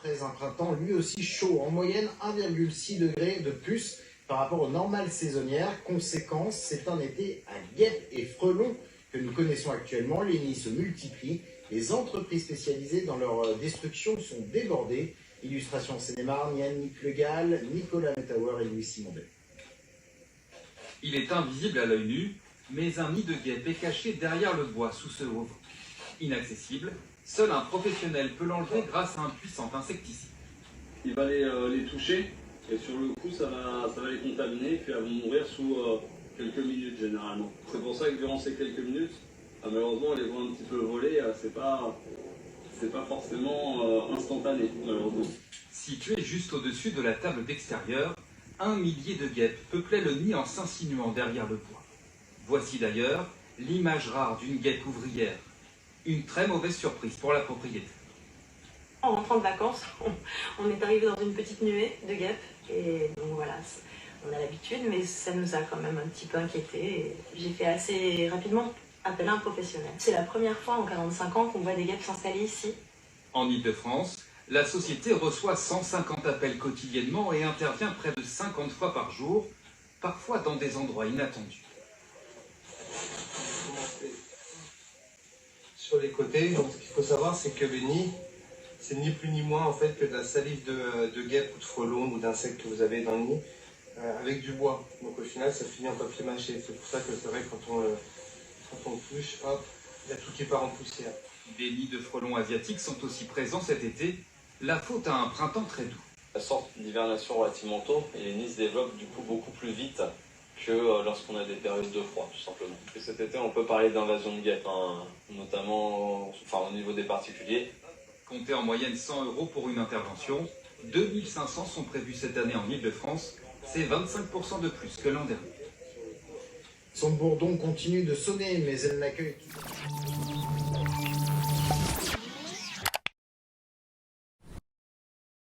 après un printemps lui aussi chaud, en moyenne 1,6 degré de plus par rapport aux normales saisonnières. Conséquence, c'est un été à guêpes et frelons que nous connaissons actuellement. Les nids se multiplient, les entreprises spécialisées dans leur destruction sont débordées. Illustration en Seine-et-Marne, Yannick Le Gall, Nicolas Metauer et Louis Simondet. Il est invisible à l'œil nu, mais un nid de guêpe est caché derrière le bois sous ce haut vent. Inaccessible, seul un professionnel peut l'enlever grâce à un puissant insecticide. Il va les toucher et sur le coup ça va les contaminer puis elles vont mourir sous quelques minutes généralement. C'est pour ça que durant ces quelques minutes, malheureusement on les voit un petit peu voler, c'est pas forcément instantané malheureusement. Situé juste au-dessus de la table d'extérieur, un millier de guêpes peuplaient le nid en s'insinuant derrière le bois. Voici d'ailleurs l'image rare d'une guêpe ouvrière. Une très mauvaise surprise pour la propriétaire. En rentrant de vacances, on est arrivé dans une petite nuée de guêpes et donc voilà, on a l'habitude, mais ça nous a quand même un petit peu inquiétés. J'ai fait assez rapidement appel à un professionnel. C'est la première fois en 45 ans qu'on voit des guêpes s'installer ici. En Île-de-France, la société reçoit 150 appels quotidiennement et intervient près de 50 fois par jour, parfois dans des endroits inattendus. Sur les côtés, donc ce qu'il faut savoir, c'est que le nid, c'est ni plus ni moins en fait que de la salive de guêpe ou de frelon ou d'insectes que vous avez dans le nid, avec du bois. Donc au final, ça finit en papier mâché. C'est pour ça que c'est vrai que quand on le touche, hop, il y a tout qui part en poussière. Des nids de frelons asiatiques sont aussi présents cet été, la faute à un printemps très doux. La sorte d'hivernation relativement tôt et les nids se développent du coup beaucoup plus vite que lorsqu'on a des périodes de froid, tout simplement. Et cet été, on peut parler d'invasion de guêpes, notamment au niveau des particuliers. Comptez en moyenne 100 € pour une intervention. 2500 sont prévus cette année en Île-de-France. C'est 25% de plus que l'an dernier. Son bourdon continue de sonner, mais elle n'accueille toujours